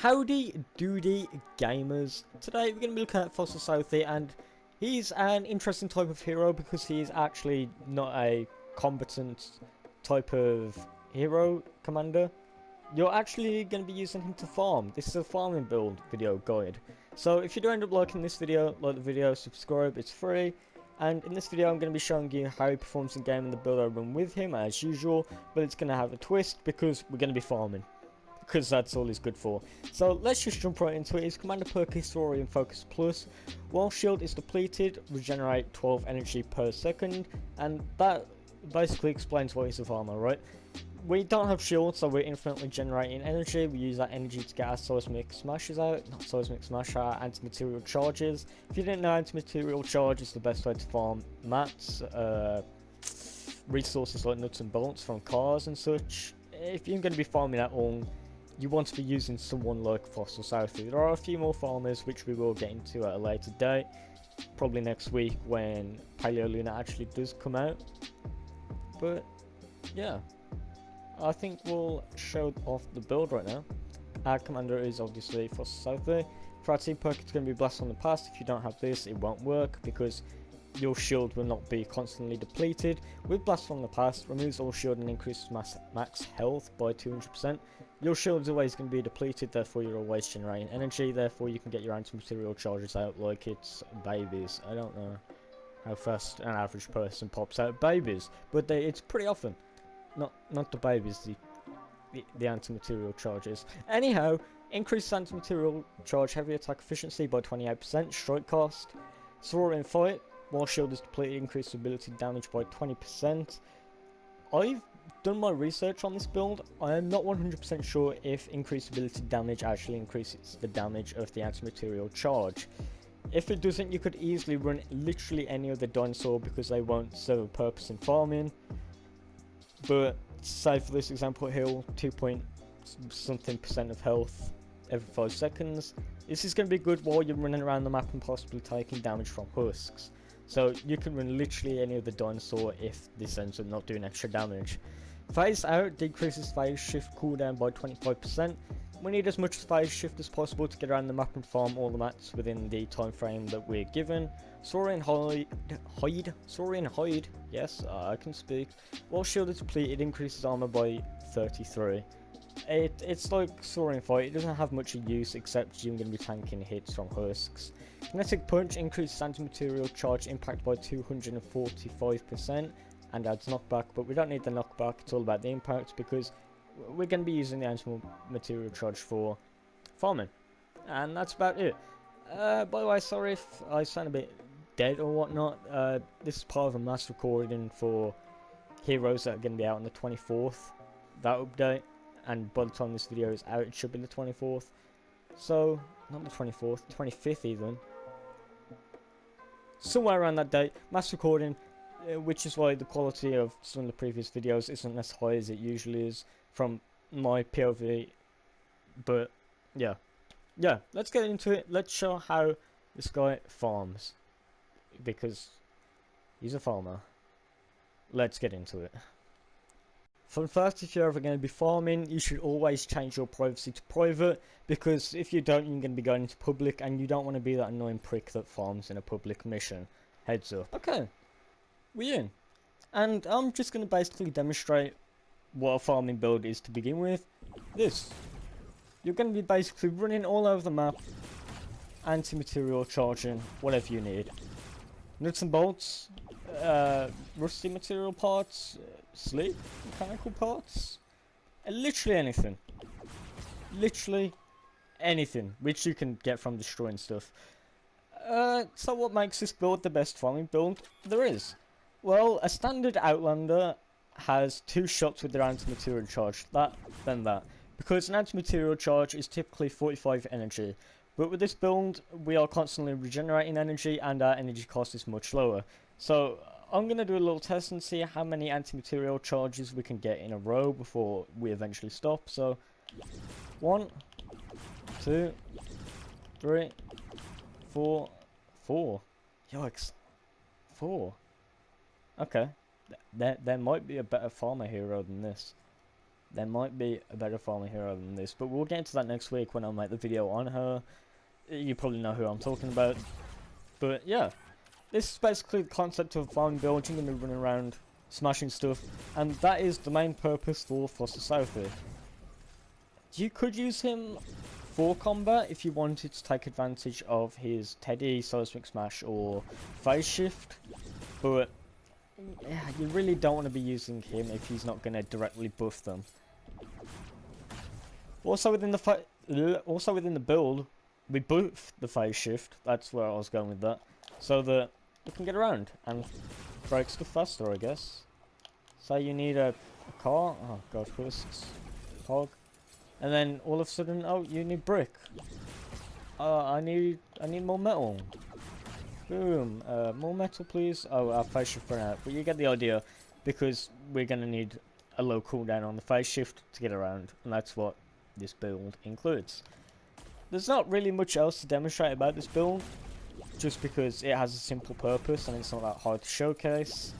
Howdy doody gamers. Today we're going to be looking at Southie, and he's an interesting type of hero because he's actually not a combatant type of hero commander. You're actually going to be using him to farm. This is a farming build video guide. So if you do end up liking this video, like the video, subscribe, it's free. And in this video I'm going to be showing you how he performs in game and the build I run with him as usual, but it's going to have a twist because we're going to be farming. Because that's all he's good for. So let's just jump right into it. His commander perk Historian Focus Plus. While shield is depleted, regenerate 12 energy per second, and that basically explains why he's a farmer, right? We don't have shield, so we're infinitely generating energy. We use that energy to get our seismic smashes out, not seismic smash, our anti-material charges. If you didn't know, anti-material charge is the best way to farm mats, resources like nuts and bolts from cars and such. If you're going to be farming at all, you want to be using someone like Southie. There are a few more farmers which we will get into at a later date, probably next week when Paleo actually does come out. But yeah, I think we'll show off the build right now. Our commander is obviously Southie. For our team perk, it's going to be Blast from the Past. If you don't have this, it won't work because your shield will not be constantly depleted. With Blast from the Past, removes all shield and increases max health by 200%. Your shield is always going to be depleted, therefore you're always generating energy, therefore you can get your anti-material charges out like it's babies. I don't know how fast an average person pops out babies, but it's pretty often. Not the babies, the anti-material charges. Anyhow, increased anti-material charge heavy attack efficiency by 28%, strike cost. Soaring Fight, while shield is depleted, increased ability damage by 20%. I've done my research on this build. I am not 100% sure if increased ability damage actually increases the damage of the anti-material charge. If it doesn't, you could easily run literally any other dinosaur because they won't serve a purpose in farming. But say for this example, heal 2 point something % of health every 5 seconds. This is going to be good while you're running around the map and possibly taking damage from husks. So you can run literally any other dinosaur if this ends up not doing extra damage. Phase out decreases phase shift cooldown by 25%. We need as much phase shift as possible to get around the map and farm all the mats within the time frame that we're given. Soaring Hide, yes, I can speak. While shield is depleted, it increases armor by 33. It's like Soaring Fight, it doesn't have much use except you're going to be tanking hits from husks. Kinetic Punch increases anti-material charge impact by 245% and adds knockback, but we don't need the knockback, it's all about the impact because we're going to be using the anti-material charge for farming. And that's about it. By the way, sorry if I sound a bit dead or whatnot. This is part of a mass recording for heroes that are going to be out on the 24th, that update. And by the time this video is out, it should be the 24th. So, not the 24th, 25th even. Somewhere around that date, mass recording, which is why the quality of some of the previous videos isn't as high as it usually is from my POV. But, yeah, let's get into it. Let's show how this guy farms. Because he's a farmer. Let's get into it. For first, if you're ever going to be farming, you should always change your privacy to private, because if you don't, you're going to be going into public, and you don't want to be that annoying prick that farms in a public mission. Heads up. Okay, we're in. And I'm just going to basically demonstrate what a farming build is to begin with. This. You're going to be basically running all over the map, anti-material charging, whatever you need. Nuts and bolts, rusty material parts, sleep, mechanical parts, literally anything. Literally anything, which you can get from destroying stuff. So what makes this build the best farming build there is? Well, a standard Outlander has 2 shots with their anti-material charge, then that. Because an anti-material charge is typically 45 energy. But with this build, we are constantly regenerating energy and our energy cost is much lower. So I'm going to do a little test and see how many anti-material charges we can get in a row before we eventually stop. So 1, 2, 3, 4, 4. Yikes. 4. Okay. There might be a better farmer hero than this. there might be a better farming hero than this, but we'll get into that next week when I make the video on her. You probably know who I'm talking about. But yeah, this is basically the concept of farming build. You're going to be running around smashing stuff, and that is the main purpose for Foster Southie. You could use him for combat if you wanted to take advantage of his Teddy, Seismic Smash, or Phase Shift, but yeah, you really don't want to be using him if he's not going to directly buff them. Also within the build, we buff the Phase Shift. That's where I was going with that, so that you can get around and break stuff faster, I guess. Say you need a car. Oh god, first hog. And then all of a sudden, oh, you need brick. I need more metal. Boom. More metal, please. Oh, our phase shift ran out. But you get the idea, because we're gonna need a low cooldown on the phase shift to get around, and that's what this build includes. There's not really much else to demonstrate about this build, just because it has a simple purpose and it's not that hard to showcase.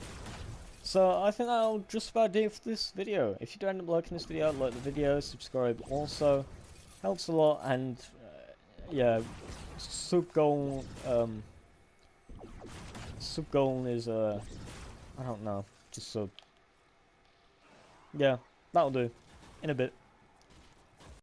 So I think that'll just about do it for this video. If you do end up liking this video, like the video, subscribe also. Helps a lot, and yeah, sub goal is I don't know, just sub. Yeah, that'll do. In a bit.